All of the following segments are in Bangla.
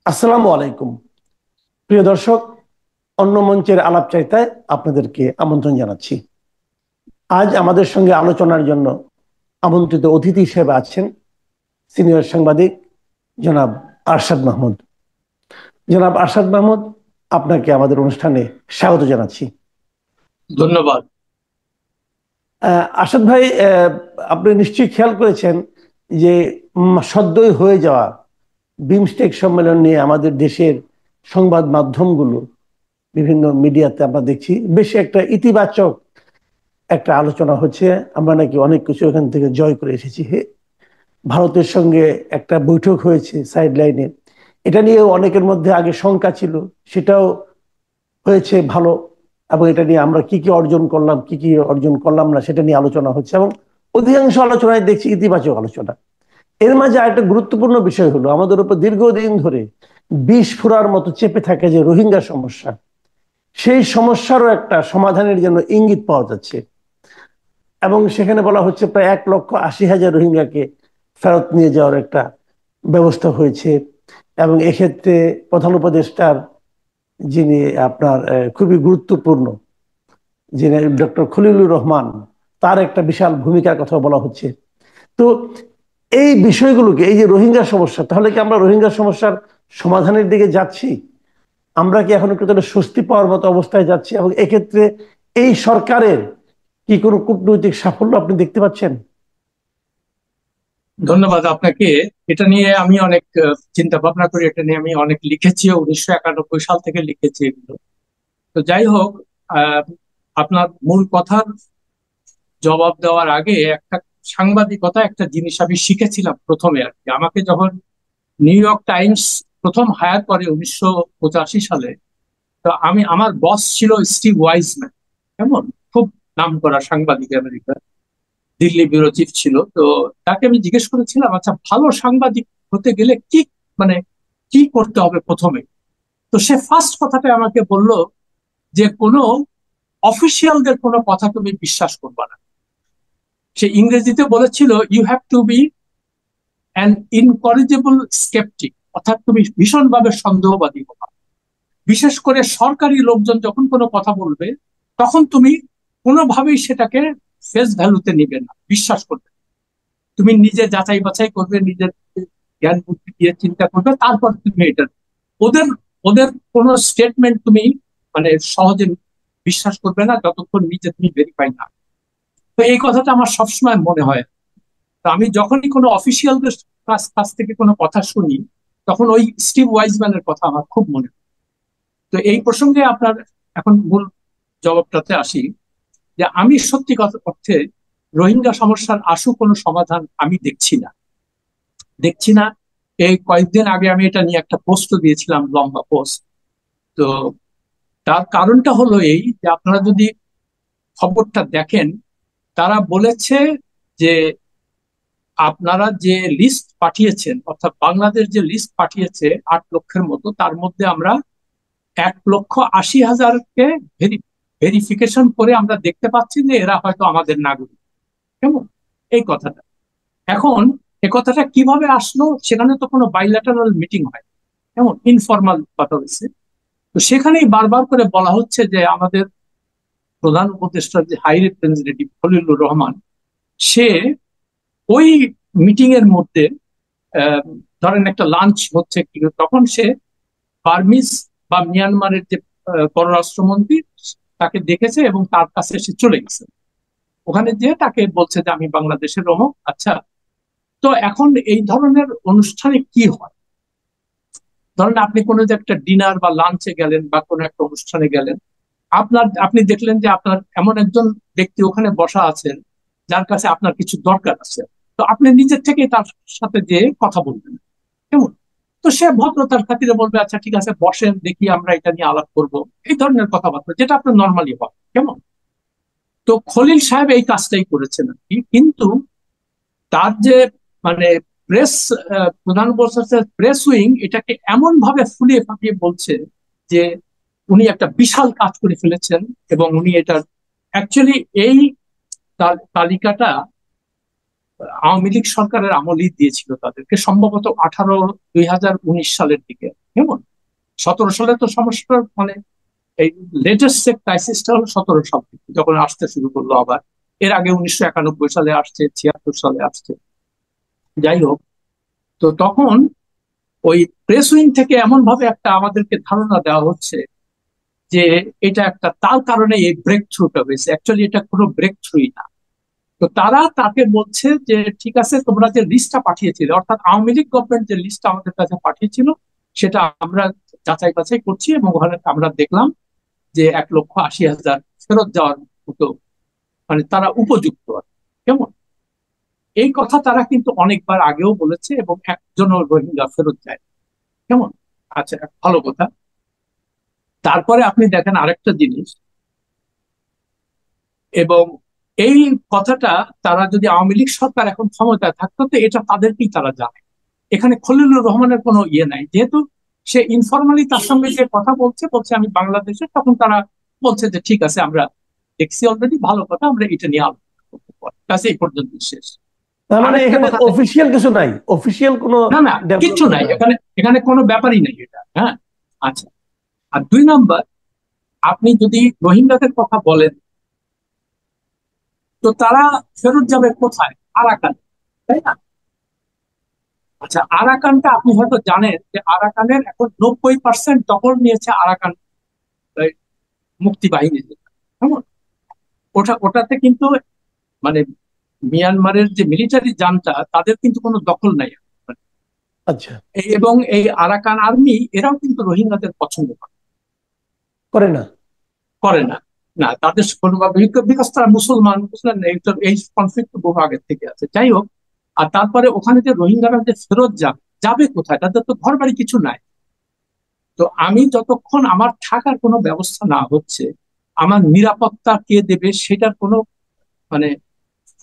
আসসালামু আলাইকুম। প্রিয় দর্শক, অন্য মঞ্চের আলাপচারিতায় আপনাদেরকে আমন্ত্রণ জানাচ্ছি। আজ আমাদের সঙ্গে আলোচনার জন্য আমন্ত্রিত অতিথি হিসেবে আছেন সিনিয়র সাংবাদিক জনাব আরশাদ মাহমুদ। জনাব আরশাদ মাহমুদ, আপনাকে আমাদের অনুষ্ঠানে স্বাগত জানাচ্ছি। ধন্যবাদ। আরশাদ ভাই, আপনি নিশ্চয়ই খেয়াল করেছেন যে সদ্যই হয়ে যাওয়া বিমস্টেক সম্মেলন নিয়ে আমাদের দেশের সংবাদ মাধ্যমগুলো, বিভিন্ন মিডিয়াতে আমরা দেখছি বেশ একটা ইতিবাচক একটা আলোচনা হচ্ছে। আমরা নাকি অনেক কিছু এখান থেকে জয় করে এসেছি। ভারতের সঙ্গে একটা বৈঠক হয়েছে সাইড লাইনে, এটা নিয়ে অনেকের মধ্যে আগে শঙ্কা ছিল, সেটাও হয়েছে ভালো। এবং এটা নিয়ে আমরা কি কি অর্জন করলাম, কি কি অর্জন করলাম না, সেটা নিয়ে আলোচনা হচ্ছে এবং অধিকাংশ আলোচনায় দেখছি ইতিবাচক আলোচনা। এর মাঝে আরেকটা গুরুত্বপূর্ণ বিষয় হলো, আমাদের উপর দীর্ঘদিন ধরে বিষ ফোঁড়ার মতো চেপে থাকে যে রোহিঙ্গা সমস্যা, সেই সমস্যারও একটা সমাধানের জন্য ইঙ্গিত পাওয়া যাচ্ছে। এবং সেখানে বলা হচ্ছে প্রায় 1,80,000 রোহিঙ্গাকে ফেরত নিয়ে যাওয়ার একটা ব্যবস্থা হয়েছে। এবং এক্ষেত্রে প্রধান উপদেষ্টার যিনি আপনার খুবই গুরুত্বপূর্ণ, যিনি ডক্টর খলিলুর রহমান, তার একটা বিশাল ভূমিকার কথা বলা হচ্ছে। তো এই বিষয়গুলোকে, এই যে রোহিঙ্গা সমস্যা, তাহলে কি আমরা রোহিঙ্গা সমস্যার সমাধানের দিকে যাচ্ছি? আমরা কি এখন একটু তাহলে স্বস্তি পাওয়ার মতো অবস্থায় যাচ্ছি? এবং এক্ষেত্রে এই সরকারের কি কোনো কূটনৈতিক সাফল্য আপনি দেখতে পাচ্ছেন? ধন্যবাদ আপনাকে। এটা নিয়ে আমি অনেক চিন্তা ভাবনা করি, এটা নিয়ে আমি অনেক লিখেছি, 1991 সাল থেকে লিখেছি এগুলো। তো যাই হোক, আহ, আপনার মূল কথার জবাব দেওয়ার আগে একটা সাংবাদিকতা একটা জিনিস আমি শিখেছিলাম প্রথমে আর কি। আমাকে যখন নিউ ইয়র্ক টাইমস প্রথম হায়ার করে 1985 সালে, তো আমার বস ছিল স্টিভ ওয়াইজম্যান। কেমন, খুব নামকরা সাংবাদিক আমেরিকার, দিল্লি ব্যুরো চিফ ছিল। তো তাকে আমি জিজ্ঞেস করেছিলাম, আচ্ছা ভালো সাংবাদিক হতে গেলে কি, মানে কি করতে হবে প্রথমে? তো সে ফার্স্ট কথাটা আমাকে বলল যে কোনো অফিসিয়ালদের কোনো কথা তুমি বিশ্বাস করবে না। সে ইংরেজিতে বলেছিল, you have to be an incorrigible sceptic, অর্থাৎ তুমি ভীষণভাবে সন্দেহবাদী হবা। বিশেষ করে সরকারি লোকজন যখন কোনো কথা বলবে, তখন তুমি কোনোভাবেই সেটাকে ফেস ভ্যালুতে নিবে না, বিশ্বাস করবে না। তুমি নিজে যাচাই বাছাই করবে, নিজের জ্ঞান বুদ্ধি দিয়ে চিন্তা করবে, তারপর তুমি এটা, ওদের ওদের কোনো স্টেটমেন্ট তুমি মানে সহজে বিশ্বাস করবে না যতক্ষণ নিজে তুমি ভেরিফাই না। তো এই কথাটা আমার সবসময় মনে হয়। তো আমি যখনই কোনো অফিসিয়ালদের কাছ থেকে কোনো কথা শুনি, তখন ওই স্টিভ ওয়াইজম্যানের কথা আমার খুব মনে হয়। তো এই প্রসঙ্গে আপনার এখন মূল জবাবটাতে আসি, যে আমি সত্যি কথা অর্থে রোহিঙ্গা সমস্যার আশু কোনো সমাধান আমি দেখছি না। এই কয়েকদিন আগে আমি এটা নিয়ে একটা পোস্ট দিয়েছিলাম, লম্বা পোস্ট। তো তার কারণটা হলো এই, যে আপনারা যদি খবরটা দেখেন, তারা বলেছে যে আপনারা যে লিস্ট পাঠিয়েছেন, অর্থাৎ বাংলাদেশ যে লিস্ট পাঠিয়েছে 8 লক্ষের মতো, তার মধ্যে আমরা 1,80,000-কে ভেরিফিকেশন করে আমরা দেখতে পাচ্ছি যে এরা হয়তো আমাদের নাগরিক। কেমন এই কথাটা? এখন এ কথাটা কিভাবে আসলো? সেখানে তো কোনো বাইল্যাটারাল মিটিং হয়, কেমন ইনফর্মাল কথা হয়েছে। তো সেখানেই বারবার করে বলা হচ্ছে যে আমাদের প্রধান উপদেষ্টা যে হাই রিপ্রেজেন্টেটিভ খলিলুর রহমান, সে ওই মিটিং এর মধ্যে আহ, ধরেন একটা লাঞ্চ হচ্ছে কি, তখন সে বার্মিজ বা মিয়ানমারের যে পররাষ্ট্রমন্ত্রী, তাকে দেখেছে এবং তার কাছে সে চলে গেছে। ওখানে যেয়ে তাকে বলছে যে আমি বাংলাদেশের অমুক। আচ্ছা, তো এখন এই ধরনের অনুষ্ঠানে কি হয়? ধরেন আপনি কোনো যে একটা ডিনার বা লাঞ্চে গেলেন বা কোনো একটা অনুষ্ঠানে গেলেন, আপনি দেখলেন যে আপনার এমন একজন ব্যক্তি ওখানে বসা আছেন যার কাছে আপনার কিছু দরকার আছে। তো আপনি নিজের থেকে তার সাথে যে কথা বলবেন, কেমন? তো সে ভদ্রতার খাতিরে বলবে, আচ্ছা ঠিক আছে বসেন, দেখি আমরা এটা নিয়ে আলাপ করব। এই ধরনের কথাবার্তা যেটা আপনার নর্মালি হয়, কেমন? তো খলিল সাহেব এই কাজটাই করেছেন আর কি। কিন্তু তার যে মানে প্রেস, প্রধান উপদেষ্টার প্রেস উইং এটাকে এমন ভাবে ফুলিয়ে ফাঁপিয়ে বলছে যে উনি একটা বিশাল কাজ করে ফেলেছেন। এবং উনি এটা অ্যাকচুয়ালি এই তালিকাটা আওয়ামী লীগ সরকারের আমলেই দিয়েছিল তাদেরকে, সম্ভবত 2019 সালের দিকে। কেমন? 17 সালে তো সমস্যা, মানে এই লেটেস্ট যে ক্রাইসিসটা হলো 17 সাল থেকে, যখন আসতে শুরু করলো আবার। এর আগে 1991 সালে আসছে, 76 সালে আসছে। যাই হোক, তো তখন ওই প্রেস উইং থেকে এমন ভাবে একটা আমাদেরকে ধারণা দেওয়া হচ্ছে যে এটা একটা, তার কারণে এই ব্রেক থ্রুটা হয়েছে। অ্যাকচুয়ালি এটা কোনো ব্রেক থ্রুই না। তো তারা তাকে বলছে যে ঠিক আছে, তোমরা যে লিস্টটা পাঠিয়েছিলে, অর্থাৎ আওয়ামী লীগ গভর্নমেন্ট যে লিস্টটা আমাদের কাছে পাঠিয়েছিল, সেটা আমরা যাচাই বাছাই করছি এবং ওখানে আমরা দেখলাম যে 1,80,000 ফেরত যাওয়ার মতো, মানে তারা উপযুক্ত আর কি। কেমন? এই কথা তারা কিন্তু অনেকবার আগেও বলেছে এবং একজনও রোহিঙ্গা ফেরত যায়। কেমন? আচ্ছা, ভালো কথা। তারপরে আপনি দেখেন আরেকটা জিনিস, এবং এই কথাটা, তারা যদি আওয়ামী লীগ সরকার এখন ক্ষমতায় থাকতো, তো এটা তাদেরকেই তারা জানে। এখানে খলিলুর রহমানের কোনো ইয়ে নাই, যেহেতু সে ইনফরমালি তার সঙ্গে যে কথা বলছে, বলছে আমি বাংলাদেশে, তখন তারা বলছে যে ঠিক আছে, আমরা দেখছি অলরেডি, ভালো কথা, আমরা এটা নিয়ে আলোচনা করতে পারি, কাছে এই পর্যন্ত শেষ। তার মানে আরেকটা এখানে কথা অফিসিয়াল কিছু নাই, অফিসিয়াল কোনো না না, কিচ্ছু ডেভেলপমেন্ট নাই নাই। এখানে, এখানে কোনো ব্যাপারই নাই এটা। হ্যাঁ, আচ্ছা। আর 2 নম্বর, আপনি যদি রোহিঙ্গাদের কথা বলেন, তো তারা ফেরত যাবে কোথায়? আরাকান, তাই না? আচ্ছা, আরাকানটা আপনি হয়তো জানেন যে আরাকানের এখন 90% দখল নিয়েছে আরাকান এই, মুক্তি বাহিনী। কেমন? ওটাতে কিন্তু, মানে মিয়ানমারের যে মিলিটারি জান্টা, তাদের কিন্তু কোনো দখল নাই। আচ্ছা, এবং এই আরাকান আর্মি এরাও কিন্তু রোহিঙ্গাদের পছন্দ করে না। করে না। না, তাদের কোনোভাবে, বিকজ তারা মুসলমান, বুঝলেন? এই কনফ্লিক্ট বহু আগের থেকে আছে। যাই হোক, আর তারপরে ওখানে যে রোহিঙ্গারা যে ফেরত যাবে কোথায়? তাদের তো ঘর বাড়ি কিছু নাই। তো আমি যতক্ষণ আমার থাকার কোনো ব্যবস্থা না হচ্ছে, আমার নিরাপত্তা কে দেবে সেটার কোনো, মানে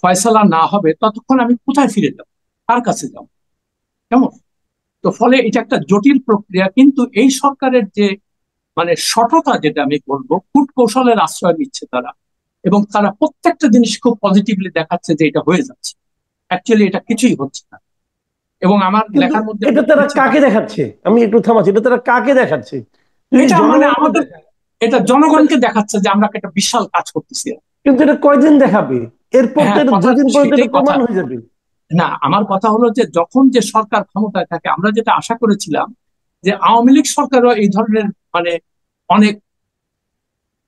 ফয়সালা না হবে, ততক্ষণ আমি কোথায় ফিরে যাব, কার কাছে যাব? কেমন? তো ফলে এটা একটা জটিল প্রক্রিয়া। কিন্তু এই সরকারের যে, মানে সততা, যেটা আমি বলবো, কূট কৌশলের আশ্রয় নিচ্ছে তারা, এবং তারা প্রত্যেকটা জিনিস খুব পজিটিভলি দেখাচ্ছে যে এটা হয়ে যাচ্ছে। অ্যাকচুয়ালি এটা কিছুই হচ্ছে না। এবং আমার কিন্তু লেখার মধ্যে আমি এটা তারা লিখেছি, কাকে দেখাচ্ছে? আমি একটু থামাচ্ছি, এটা তারা কাকে দেখাচ্ছে যদি এটা মানে জনগণকে আমাদের, দেখায়? এটা জনগণকে দেখাচ্ছে যে আমরা একটা বিশাল কাজ করতেছি। কিন্তু এটা কয়দিন দেখাবে? এরপর তো হ্যাঁ, এটা কথা 2 দিন পরে তো সেটাই এটা কথা। প্রমাণ হয়ে যাবে। না, আমার কথা হলো যে যখন যে সরকার ক্ষমতায় থাকে, আমরা যেটা আশা করেছিলাম যে আওয়ামী লীগ সরকারও এই ধরনের, মানে অনেক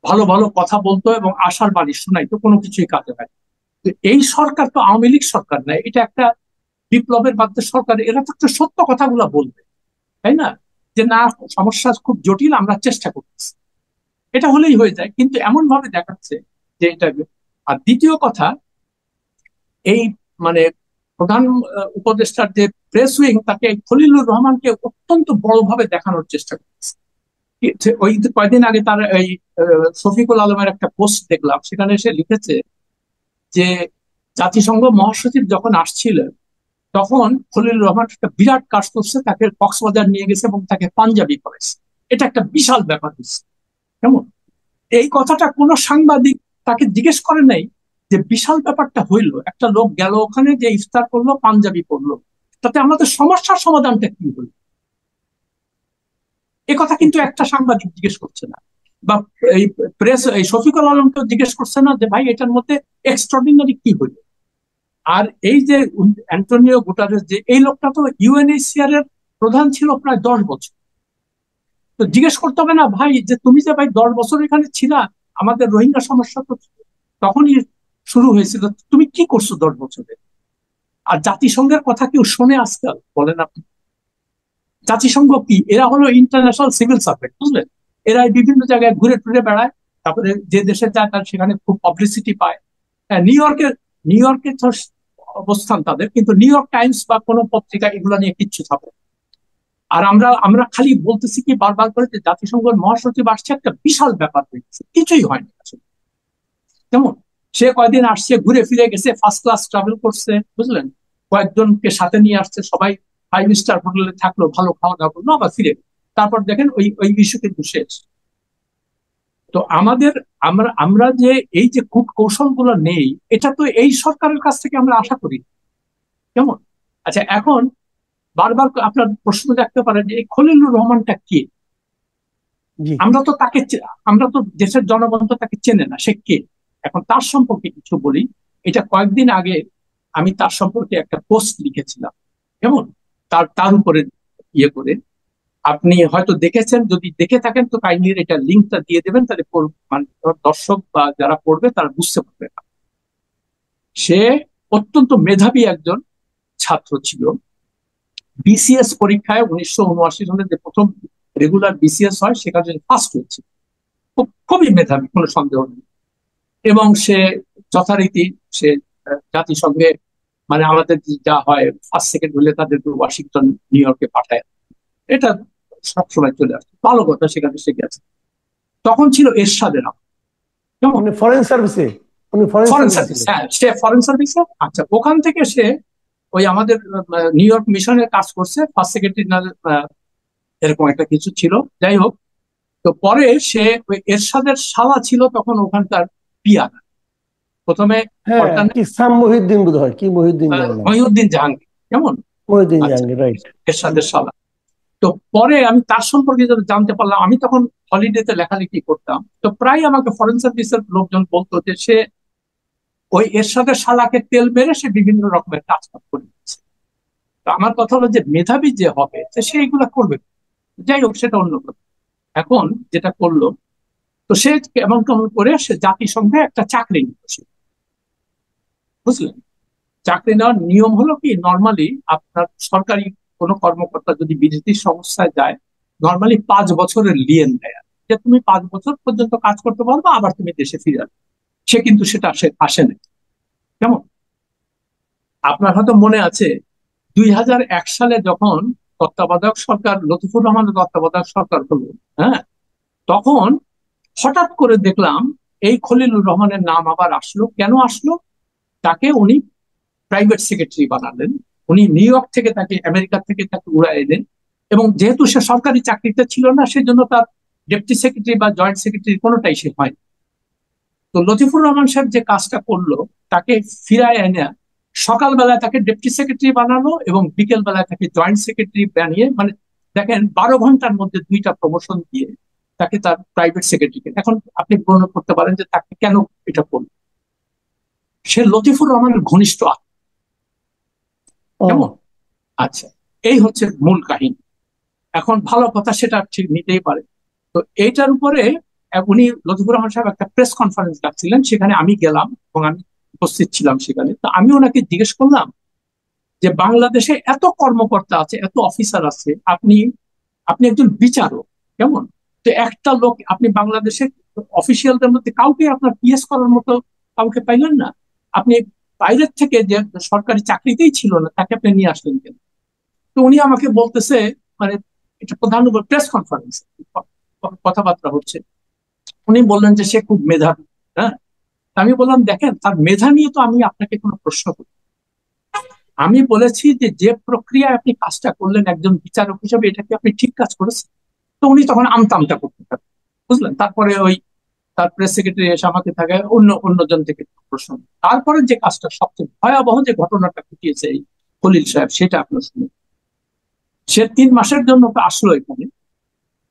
ভালো ভালো কথা বলতো এবং আশার বাণী শোনাইতো, কোনো কিছুই কাজে হয় না। তো এই সরকার তো আওয়ামী লীগ সরকার নয়, এটা একটা বিপ্লবের বাধ্য সরকার। এরা তো একটা সত্য কথাগুলো বলবে, তাই না? যে না, সমস্যা খুব জটিল, আমরা চেষ্টা করতেছি, এটা হলেই হয়ে যায়। কিন্তু এমন ভাবে দেখাচ্ছে যে এটা। আর দ্বিতীয় কথা, এই, মানে প্রধান উপদেষ্টার যে প্রেস উইং, তাকে খলিলুর রহমানকে অত্যন্ত বড়ভাবে দেখানোর চেষ্টা করছে। ওই কয়দিন আগে তার এই শফিকুল আলমের একটা পোস্ট দেখলাম, সেখানে সে লিখেছে যে জাতিসংঘ মহাসচিব যখন আসছিলেন, তখন খলিলুর রহমান একটা বিরাট কাজ করছে, তাকে কক্সবাজার নিয়ে গেছে এবং তাকে পাঞ্জাবি করেছে। এটা একটা বিশাল ব্যাপার হচ্ছে। কেমন? এই কথাটা কোনো সাংবাদিক তাকে জিজ্ঞেস করে নাই যে বিশাল ব্যাপারটা হইলো, একটা লোক গেল ওখানে, যে ইফতার করলো, পাঞ্জাবি পরলো, তাতে আমাদের সমস্যার সমাধানটা কি হলো? এ কথা কিন্তু একটা সাংবাদিক জিজ্ঞেস করছে না। বা এই প্রেস, এই শফিকুল আলমকে জিজ্ঞেস করছে না যে ভাই এটার মধ্যে এক্সট্রাঅর্ডিনারি কি হলো? আর এই যে অ্যান্টোনিও গুটারেস, যে এই লোকটা তো ইউএনএইচসিআর এর প্রধান ছিল প্রায় 10 বছর। তো জিজ্ঞেস করতে হবে না ভাই, যে তুমি যে ভাই 10 বছর এখানে ছিলা, আমাদের রোহিঙ্গা সমস্যা তো তখনই শুরু হয়েছিল, তুমি কি করছো 10 বছরে? আর জাতিসংঘের কথা কেউ শোনে আজকাল, বলেন আপনি? জাতিসংঘ কি? এরা হলো ইন্টারন্যাশনাল সিভিল সার্ভেন্ট, বুঝলেন? এরা বিভিন্ন জায়গায় ঘুরে টুরে বেড়ায়, তারপরে যে দেশে যায় তার সেখানে খুব পাবলিসিটি পায়। হ্যাঁ, নিউ ইয়র্কে তো অবস্থান তাদের, কিন্তু নিউ ইয়র্ক টাইমস বা কোনো পত্রিকা এগুলো নিয়ে কিচ্ছু থাকে না। আর আমরা আমরা খালি বলতেছি কি বারবার করে যে জাতিসংঘের মহাসচিব আসছে, একটা বিশাল ব্যাপার হয়েছে, কিছুই হয়নি আসলে। কেমন? সে কয়দিন আসছে, ঘুরে ফিরে গেছে, ফার্স্ট ক্লাস ট্রাভেল করছে, বুঝলেন? কয়েকজনকে সাথে নিয়ে আসছে, সবাই 5 স্টার হোটেলে থাকলো, ভালো খাওয়া দাওয়া করলো, আবার ফিরে গেলো। তারপর দেখেন ওই ওই ইস্যু কিন্তু শেষ। তো আমাদের, আমরা আমরা যে এই যে কূট কৌশল গুলো নেই, এটা তো এই সরকারের কাছ থেকে আমরা আশা করি। কেমন? আচ্ছা, এখন বারবার আপনার প্রশ্ন রাখতে পারেন যে এই খলিলুর রহমানটা কে। জি। আমরা তো দেশের জনগণ তো তাকে চেনে না, সে কে। এখন তার সম্পর্কে কিছু বলি। এটা কয়েকদিন আগে আমি তার সম্পর্কে একটা পোস্ট লিখেছিলাম, কেমন, তার তার উপরে ইয়ে করে। আপনি হয়তো দেখেছেন, যদি দেখে থাকেন তো কাইন্ডলি এটা লিঙ্কটা দিয়ে দেবেন, তাহলে মানে দর্শক বা যারা পড়বে তারা বুঝতে পারবে না। সে অত্যন্ত মেধাবী একজন ছাত্র ছিল। বিসিএস পরীক্ষায় 1979 সালে যে প্রথম রেগুলার বিসিএস হয় সেখানে ফার্স্ট হয়েছে। খুবই মেধাবী, কোনো সন্দেহ নেই। এবং সে যথারীতি সে জাতিসংঘে, মানে আমাদের যা হয় ফার্স্ট সেকেন্ড হলে তাদেরকে ওয়াশিংটন নিউ ইয়র্কে পাঠায়, এটা সবসময় চলে আসছে, ভালো কথা, সেখানে সে গেছে। তখন ছিল এরশাদের আমল, কেমন, উনি ফরেন সার্ভিসে, উনি ফরেন ফরেন সার্ভিসে সার্ভিস, ছিলেন। হ্যাঁ সে ফরেন সার্ভিসে। আচ্ছা, ওখান থেকে সে ওই আমাদের নিউ ইয়র্ক মিশনের কাজ করছে, ফার্স্ট সেক্রেটারি এরকম একটা কিছু ছিল, যাই হোক। তো পরে সে ওই এরশাদের শালা ছিল তখন ওখানকার পিয়ার, প্রথমে হ্যাঁ, অল্টারনেট কি সাম মহিউদ্দিন বোধ হয়, কি মহিউদ্দিন যেন নাম। মহিউদ্দিন জাহাঙ্গীর, কেমন। মহিউদ্দিন আচ্ছা, জাহাঙ্গীর, রাইট। এরশাদের শালা। তো পরে আমি তার সম্পর্কে যখন জানতে পারলাম, আমি তখন হলিডেতে লেখালেখি করতাম, তো প্রায় আমাকে ফরেন সার্ভিসের লোকজন বলতো যে সে ওই এরশাদের শালাকে তেল মেরে সে বিভিন্ন রকমের কাজ করে দিচ্ছে। তো আমার কথা হলো যে মেধাবী যে হবে সে এইগুলা করবে। যাই হোক, সেটা অন্য কথা। এখন যেটা করলো, তো সে কেমন কেমন করে সে জাতিসংঘে একটা চাকরি নিল, বুঝলেন। চাকরি নেওয়ার নিয়ম হলো কি, নর্মালি আপনার সরকারি কোনো কর্মকর্তা যদি বিদেশি সংস্থায় যায়, নর্মালি 5 বছরের লিয়েন দেয়, যে তুমি 5 বছর পর্যন্ত কাজ করতে পারবে, আবার তুমি দেশে ফিরে আসবে। সে কিন্তু সেটা আসে না, কেমন। আপনার হয়তো মনে আছে 2001 সালে যখন তত্ত্বাবধায়ক সরকার, লতিফুর রহমানের তত্ত্বাবধায়ক সরকার হলো, হ্যাঁ, তখন হঠাৎ করে দেখলাম এই খলিলুর রহমানের নাম আবার আসলো। কেন আসলো? তাকে উনি প্রাইভেট সেক্রেটারি বানালেন। উনি নিউ ইয়র্ক থেকে তাকে, আমেরিকা থেকে তাকে উড়াই এলেন। এবং যেহেতু সে সরকারি চাকরিতে ছিল না, সেজন্য তার ডেপুটি সেক্রেটারি বা জয়েন্ট সেক্রেটারি কোনোটাই সে হয়। তো লতিফুর রহমান সাহেব যে কাজটা করলো, তাকে ফিরায় এনে সকালবেলায় তাকে ডেপুটি সেক্রেটারি বানানো এবং বিকেল বেলায় তাকে জয়েন্ট সেক্রেটারি বানিয়ে, মানে দেখেন 12 ঘন্টার মধ্যে 2টা প্রমোশন দিয়ে তাকে তার প্রাইভেট সেক্রেটারি। এখন আপনি গ্রহণ করতে পারেন যে তাকে কেন এটা করলো। সে লতিফুর রহমানের ঘনিষ্ঠ কেমন। ও, আচ্ছা, এই হচ্ছে মূল কাহিনী। এখন ভালো কথা, সেটা ঠিক নিতেই পারে। তো এইটার উপরে উনি, লতিফুর রহমান সাহেব একটা প্রেস কনফারেন্স ডাকছিলেন, সেখানে আমি গেলাম এবং আমি উপস্থিত ছিলাম সেখানে। তো আমি ওনাকে জিজ্ঞেস করলাম যে বাংলাদেশে এত কর্মকর্তা আছে, এত অফিসার আছে, আপনি আপনি একজন বিচারক, কেমন, তো একটা লোক আপনি বাংলাদেশের অফিসিয়ালদের মধ্যে কাউকে আপনার পিএস করার মতো কাউকে পাইলেন না। আপনি বাইরের থেকে যে সরকারি চাকরিতেই ছিল না তাকে আপনি নিয়ে আসলেন কেন? তো উনি আমাকে বলতেছে, মানে এটা প্রধান প্রেস কনফারেন্স কথাবার্তা হচ্ছে, উনি বললেন যে সে খুব মেধাবী। হ্যাঁ, আমি বললাম দেখেন, তার মেধা নিয়ে তো আমি আপনাকে কোনো প্রশ্ন করি। আমি বলেছি যে যে প্রক্রিয়ায় আপনি কাজটা করলেন একজন বিচারক হিসেবে, এটা কি আপনি ঠিক কাজ করেছেন? তো উনি তখন আমতা আমতা করতে থাকেন, বুঝলেন। তারপরে ওই তার প্রেস সেক্রেটারি এসে আমাকে থাকে অন্যজন থেকে প্রশ্ন। তারপরে যে কাজটা সবচেয়ে ভয়াবহ যে ঘটনাটা ঘটিয়েছে এই খলিল সাহেব, সেটা আপনার শুনে। সে 3 মাসের জন্য তো আসলো এখানে।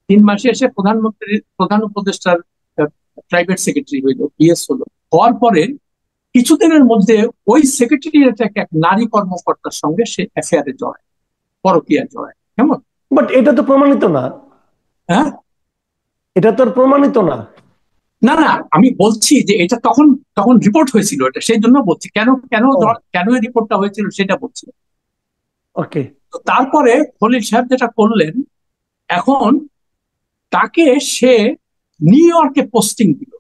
3 মাসে এসে প্রধানমন্ত্রীর প্রধান উপদেষ্টার প্রাইভেট সেক্রেটারি হইলো, পিএস হলো। হওয়ার পরে কিছুদিনের মধ্যে ওই সেক্রেটারিয়েটে এক নারী কর্মকর্তার সঙ্গে সে অ্যাফেয়ারে জড়ায়, পরকীয়া জড়ায়, কেমন। বাট এটা তো প্রমাণিত না। হ্যাঁ, এটা তো আর প্রমাণিত না। না না, আমি বলছি যে এটা তখন তখন রিপোর্ট হয়েছিল, এটা সেই জন্য বলছি, কেন কেন ও, কেন এই রিপোর্টটা হয়েছিল সেটা বলছি। ওকে। তো তারপরে খলিল সাহেব যেটা করলেন, এখন তাকে সে নিউ ইয়র্কে পোস্টিং দিল।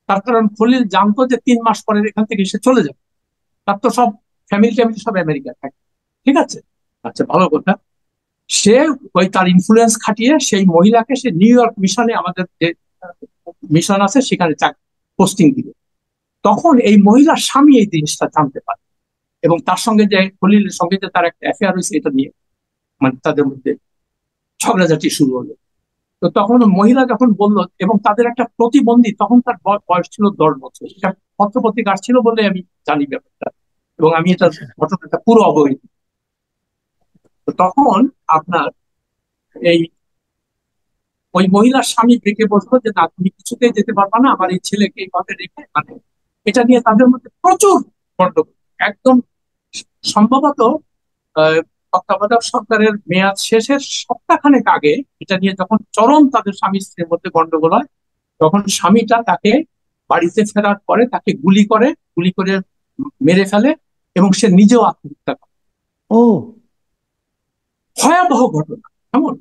তার কারণ খলিল জানতো যে 3 মাস পরে এখান থেকে সে চলে যাবে, তার তো সব ফ্যামিলি ট্যামিলি সব আমেরিকায় থাকে, ঠিক আছে। আচ্ছা, ভালো কথা। সে ওই তার ইনফ্লুয়েন্স খাটিয়ে সেই মহিলাকে সে নিউ ইয়র্ক মিশনে, আমাদের যে মিশন আছে সেখানে পোস্টিং দিল। তখন এই মহিলার স্বামী এই জিনিসটা জানতে পারে এবং তার সঙ্গে যে খলিলের সঙ্গে যে তার একটা অ্যাফেয়ার হয়েছে এটা নিয়ে, মানে তাদের মধ্যে ঝগড়াঝাটি শুরু হলো। তো তখন মহিলা যখন বলল, এবং তাদের একটা প্রতিবন্ধী, তখন তার বয়স ছিল 10 বছর, এটা পত্রপত্রিকা আসছিল বলে আমি জানি ব্যাপারটা, এবং আমি এটা আচ্ছা। ঘটনাটা পুরো অবহিত। তো তখন আপনার এই ওই মহিলার স্বামী ডেকে বলতো যে না তুমি কিছুতেই যেতে পারবা না, আমার এই ছেলেকে এইভাবে রেখে, মানে এটা নিয়ে তাদের মধ্যে প্রচুর গন্ডগোল। একদম সম্ভবত আহ, তত্ত্বাবধায়ক সরকারের মেয়াদ শেষের সপ্তাহখানেক আগে এটা নিয়ে যখন চরম তাদের স্বামী স্ত্রীর মধ্যে গন্ডগোল হয়, তখন স্বামীটা তাকে বাড়িতে ফেরার পরে তাকে গুলি করে মেরে ফেলে, এবং সে নিজেও আত্মহত্যা করে। ও ভয়াবহ ঘটনা। কেমন?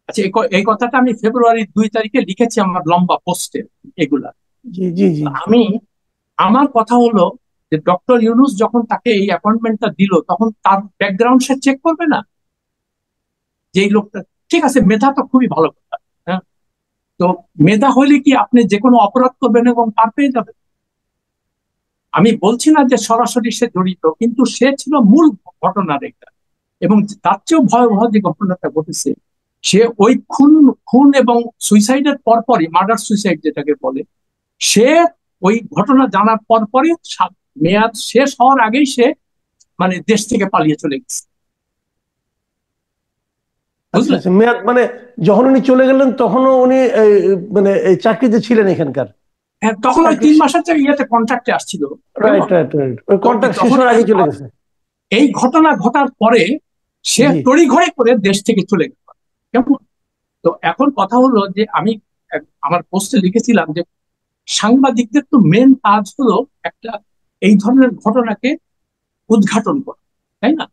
আচ্ছা, এই কথাটা আমি ফেব্রুয়ারি 2 তারিখে লিখেছি আমার লম্বা পোস্টে এগুলা। জি জি জি জি। আমি, আমার কথা হলো যে ডক্টর ইউনূস যখন তাকে এই অ্যাপয়েন্টমেন্টটা দিল, তখন তার ব্যাকগ্রাউন্ড সে চেক করবে না? যে এই লোকটা, ঠিক আছে মেধা তো খুবই ভালো কথা, হ্যাঁ, তো মেধা হইলে কি আপনি যে কোনো অপরাধ করবেন এবং পার পেয়ে যাবেন? আমি বলছি না যে সরাসরি সে জড়িত, কিন্তু সে ছিল মূল ঘটনার একটা। এবং তার চেয়েও ভয়াবহ যে ঘটনাটা ঘটেছে, সে ওই খুন খুন এবং সুইসাইডের পরপরই, মার্ডার সুইসাইড যেটাকে বলে, সে ওই ঘটনা জানার পরপরই মেয়াদ শেষ হওয়ার আগেই সে মানে দেশ থেকে পালিয়ে চলে গেছে। আচ্ছা বুঝলেন? আচ্ছা, মেয়াদ মানে যখন উনি চলে গেলেন তখনও উনি মানে এই চাকরিতে ছিলেন এখানকার? হ্যাঁ, তখন ওই চাকরি, 3 মাসের ইয়েতে কন্ট্রাক্টে আসছিল। রাইট কেমন? রাইট রাইট, ওই তো কন্ট্রাক্ট শেষ তখন হওয়ার আগে চলে গেছে। এই ঘটনা ঘটার পরে সে জি তড়িঘড়ি করে দেশ থেকে চলে গেল। কেমন? তো এখন কথা হলো যে আমি আমার পোস্টে লিখেছিলাম যে সাংবাদিকদের তো মেন কাজ হলো একটা এই ধরনের ঘটনাকে উদ্ঘাটন করা, তাই না?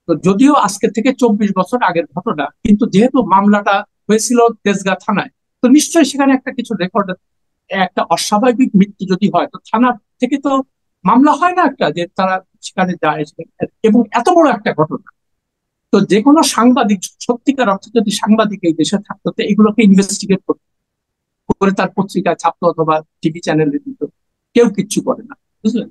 তো যদিও আজকে থেকে 24 বছর আগের ঘটনা, কিন্তু যেহেতু মামলাটা হয়েছিল তেজগাঁ থানায়, তো নিশ্চয়ই সেখানে একটা কিছু রেকর্ড, একটা অস্বাভাবিক মৃত্যু যদি হয় তো থানা থেকে তো মামলা হয় না একটা, যে তারা সেখানে যায়, এবং এত বড় একটা ঘটনা। তো যে কোনো সাংবাদিক, সত্যিকার অর্থে যদি সাংবাদিক এই দেশে থাকতো, তো এগুলোকে ইনভেস্টিগেট করতো, করে তার পত্রিকায় ছাপতো অথবা টিভি চ্যানেলে দিত। কেউ কিচ্ছু করে না। বুঝলেন?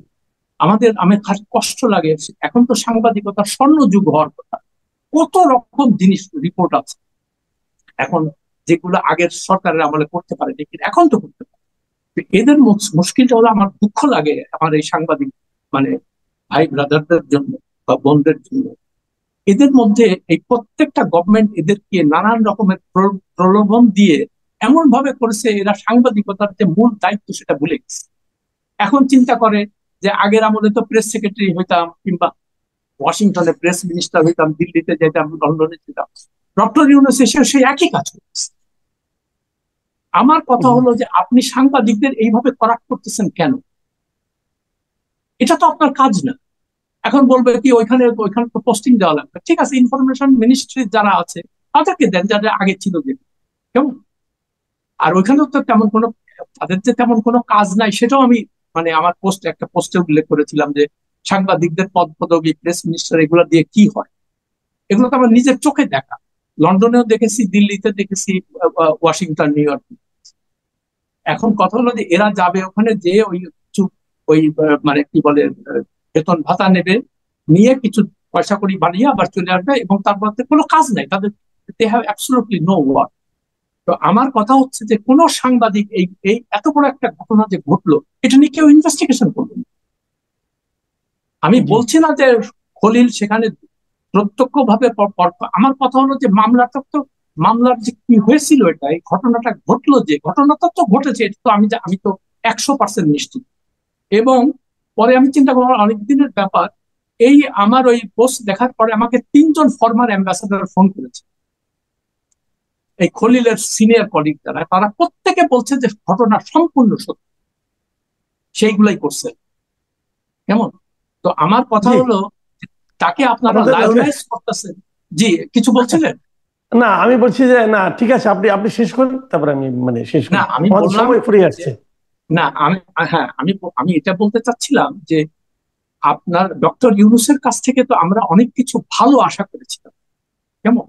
আমার খাস কষ্ট লাগে। এখন তো সাংবাদিকতার স্বর্ণ যুগ হওয়ার কথা, কত রকম জিনিস রিপোর্ট আছে এখন, যেগুলো আগের সরকারের আমলে করতে পারেনি, কিন্তু এখন তো করতে পারে। তো এদের মুশকিলটা হলো, আমার দুঃখ লাগে আমার এই সাংবাদিক মানে ভাই ব্রাদারদের জন্য বা বোনদের জন্য। এদের মধ্যে এই প্রত্যেকটা গভর্নমেন্ট এদেরকে নানান রকমের প্রলোভন দিয়ে এমন ভাবে করেছে, এরা সাংবাদিকতার যে মূল দায়িত্ব সেটা ভুলে গেছে। এখন চিন্তা করে যে আগের আমলে তো প্রেস সেক্রেটারি হইতাম, কিংবা ওয়াশিংটনে প্রেস মিনিস্টার হইতাম, দিল্লিতে যেতাম, লন্ডনে যেতাম। ডক্টর ইউনূস এসে সেই একই কাজ করতেছে। আমার কথা জি। হলো যে আপনি সাংবাদিকদের এইভাবে করাপ্ট করতেছেন কেন? এটা তো আপনার কাজ না। এখন বলবে কি ওইখানে ওইখানে তো পোস্টিং দেওয়া লাগবে, ঠিক আছে, ইনফরমেশন মিনিস্ট্রি যারা আছে তাদেরকে দেন, যারা আগে ছিল যে। কেমন? আর ওইখানেও তো তেমন কোনো, তাদের যে তেমন কোনো কাজ নাই সেটাও আমি মানে আমার একটা পোস্টে উল্লেখ করেছিলাম যে সাংবাদিকদের পদ পদবি, প্রেস মিনিস্টার, এগুলো দিয়ে কি হয়, এগুলো তো আমার নিজের চোখে দেখা। লন্ডনেও দেখেছি, দিল্লিতে দেখেছি, ওয়াশিংটন, নিউ ইয়র্ক। এখন কথা হলো যে এরা যাবে ওখানে, যে ওই কিছু ওই মানে কি বলে বেতন ভাতা নেবে, নিয়ে কিছু পয়সা করি বানিয়ে আবার চলে আসবে, এবং তারপর কোনো কাজ নাই তাদের। They have absolutely no work. তো আমার কথা হচ্ছে যে কোন সাংবাদিক এই এই এত বড় একটা ঘটনা যে ঘটলো, এটা নিয়ে কেউ ইনভেস্টিগেশন করলো না। আমি জি বলছি না যে খলিল সেখানে প্রত্যক্ষ ভাবে আমার কথা হলো যে মামলাটা তো, মামলার যে কি হয়েছিল, এটা এই ঘটনাটা ঘটলো, যে ঘটনাটা তো ঘটেছে, এটা তো আমি তো 100% নিশ্চিত। এবং পরে আমি চিন্তা করলাম অনেক দিনের ব্যাপার, এই আমার ওই পোস্ট দেখার পরে আমাকে 3জন ফরমার অ্যাম্বাসাডার ফোন করেছে, এই খলিলের সিনিয়র কলিগ যারা, তারা প্রত্যেকে বলছে যে ঘটনা সম্পূর্ণ সত্য, সেইগুলাই করছে। কেমন? তো আমার কথা জি। হলো, তাকে আপনারা আমাদের ওই যে, লায়োনাইজ করতেছেন। জি, কিছু বলছিলেন? না আমি বলছি যে না ঠিক আছে, আপনি আপনি শেষ করুন, তারপরে আমি মানে শেষ না, করি, আমি আমাদের বললাম সময় ফুরিয়ে যে, আসছে। না আমি, হ্যাঁ আমি আমি এটা বলতে চাচ্ছিলাম যে আপনার ডক্টর ইউনূসের কাছ থেকে তো আমরা অনেক কিছু ভালো আশা করেছিলাম। কেমন?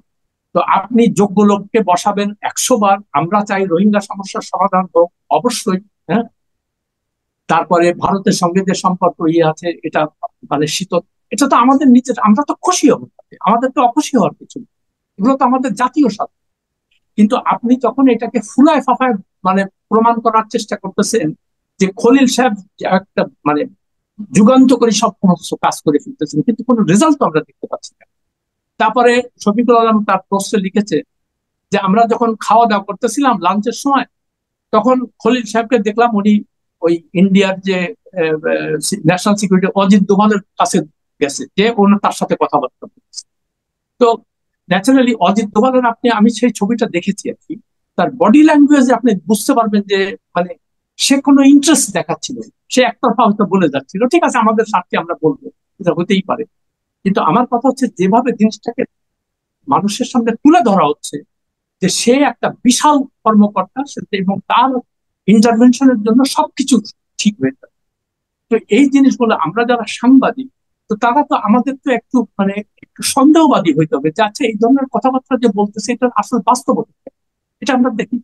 তো আপনি যোগ্য লোককে বসাবেন 100 বার, আমরা চাই রোহিঙ্গা সমস্যার সমাধান হোক, অবশ্যই। হ্যাঁ, তারপরে ভারতের সঙ্গে যে সম্পর্ক ইয়ে আছে এটা মানে শীতল, এটা তো আমাদের নিচে, আমরা তো খুশি হব তাতে। আমাদের তো অখুশি হওয়ার কিছু নেই। এগুলো তো আমাদের জাতীয় স্বার্থ। কিন্তু আপনি যখন এটাকে ফুলায় ফাফায় মানে প্রমাণ করার চেষ্টা করতেছেন যে খলিল সাহেব একটা মানে যুগান্তকারী সব সমস্ত কাজ করে ফেলতেছেন, কিন্তু কোনো রেজাল্ট তো আমরা দেখতে পাচ্ছি না। তারপরে শফিকুল আলম তার পোস্টে লিখেছে যে আমরা যখন খাওয়া দাওয়া করতেছিলাম লাঞ্চের সময়, তখন খলিল সাহেবকে দেখলাম উনি ওই ইন্ডিয়ার যে ন্যাশনাল সিকিউরিটি অজিত দোভালের কাছে গেছে, যে ওনার তার সাথে কথাবার্তা বলছে। তো ন্যাচারালি অজিত দোভালের আমি সেই ছবিটা দেখেছি আর কি, তার বডি ল্যাঙ্গুয়েজে আপনি বুঝতে পারবেন যে মানে সে কোনো ইন্টারেস্ট দেখাচ্ছিল, সে একতরফা হয়তো বলে যাচ্ছিল ঠিক আছে আমাদের স্বার্থে আমরা বলবো, এটা হতেই পারে। কিন্তু আমার কথা হচ্ছে যেভাবে জিনিসটাকে মানুষের সামনে তুলে ধরা হচ্ছে যে সে একটা বিশাল কর্মকর্তা এবং তার ইন্টারভেনশনের জন্য সবকিছু ঠিক হয়ে যাবে। তো এই জিনিসগুলো আমরা যারা সাংবাদিক, তো তারা তো আমাদের তো একটু মানে একটু সন্দেহবাদী হইতে হবে যে আচ্ছা এই ধরনের কথাবার্তা যে বলতেছে এটা আসলে বাস্তবতা, এটা আমরা দেখি।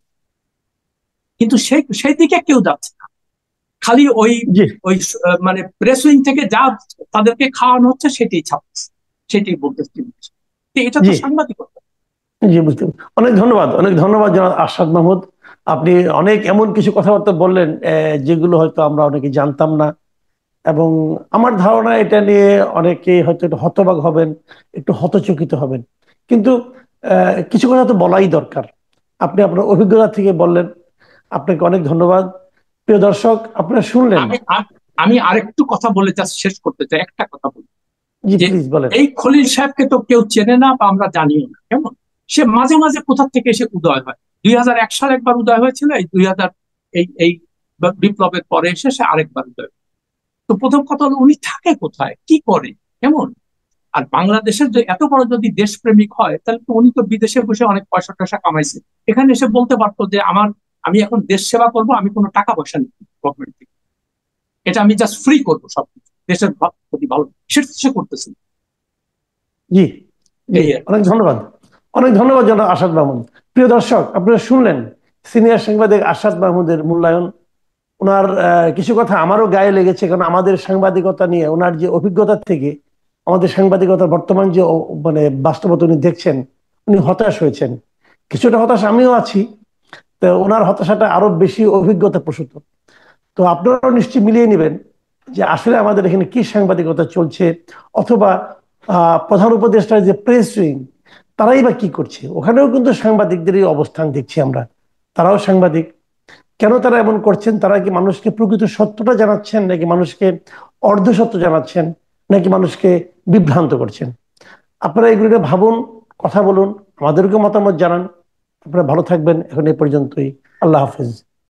কিন্তু সেই দিকে কেউ যাচ্ছে না, খালি ওই জি ওই মানে প্রেস উইং থেকে যা তাদেরকে খাওয়ানো হচ্ছে সেটাই ছাপছে, সেটাই বলতেছে। এটা তো জি সাংবাদিকতা। জি বুঝতে পেরেছি। অনেক ধন্যবাদ, অনেক ধন্যবাদ জনাব আরশাদ মাহমুদ। আপনি অনেক এমন কিছু কথাবার্তা বললেন যেগুলো হয়তো আমরা অনেকে জানতাম না, এবং আমার ধারণা এটা নিয়ে অনেকে হয়তো একটু হতবাক হবেন, একটু হতচকিত হবেন। কিন্তু কিছু কথা তো বলাই দরকার। আপনি আপনার অভিজ্ঞতা থেকে বললেন, আপনাকে অনেক ধন্যবাদ। প্রিয় দর্শক, আপনারা শুনলেন। আমি আমি আরেকটু কথা বলে জাস্ট শেষ করতে চাই, একটা কথা বলি জি যে প্লিজ বলেন। এই খলিল সাহেবকে তো কেউ চেনে না বা আমরা জানিও না, কেমন সে মাঝে মাঝে কোথা থেকে এসে উদয় হয়। 2001 সালে একবার উদয় হয়েছিল, এই 2000 এই বিপ্লবের পরে এসে সে আরেকবার উদয় হয়। তো প্রথম কথা হলো উনি থাকে কোথায়, কি করে, কেমন। আর বাংলাদেশের যে এত বড় যদি দেশপ্রেমিক হয় তাহলে তো উনি তো বিদেশে বসে অনেক পয়সা টয়সা কামাইছে, এখানে এসে বলতে পারতো যে আমি এখন দেশ সেবা করব, আমি কোনো টাকা পয়সা নিই গভর্নমেন্ট থেকে, এটা আমি জাস্ট ফ্রি করবো সবকিছু দেশের প্রতি ভালো, সেটা সে করতেছে। জি জি, এই আর কি। অনেক ধন্যবাদ, অনেক ধন্যবাদ জনাব আরশাদ মাহমুদ। প্রিয় দর্শক, আপনারা শুনলেন সিনিয়র সাংবাদিক আরশাদ মাহমুদের মূল্যায়ন। ওনার কিছু কথা আমারও গায়ে লেগেছে, কারণ আমাদের সাংবাদিকতা নিয়ে ওনার যে অভিজ্ঞতা থেকে আমাদের সাংবাদিকতার বর্তমান যে মানে বাস্তবতা উনি দেখছেন, উনি হতাশ হয়েছেন। কিছুটা হতাশ আমিও আছি। তো ওনার হতাশাটা আরো বেশি অভিজ্ঞতা প্রসূত। তো আপনারাও নিশ্চয়ই মিলিয়ে নেবেন যে আসলে আমাদের এখানে কি সাংবাদিকতা চলছে, অথবা প্রধান উপদেষ্টার যে প্রেস উইং, তারাই বা কি করছে। ওখানেও কিন্তু সাংবাদিকদেরই অবস্থান দেখছি আমরা। তারাও সাংবাদিক। কেন তারা এমন করছেন? তারা কি মানুষকে প্রকৃত সত্যটা জানাচ্ছেন, নাকি মানুষকে অর্ধ সত্য জানাচ্ছেন, নাকি মানুষকে বিভ্রান্ত করছেন? আপনারা এগুলো নিয়ে ভাবুন, কথা বলুন, আমাদেরকে মতামত জানান। আপনারা ভালো থাকবেন। এখন এই পর্যন্তই। আল্লাহ হাফেজ।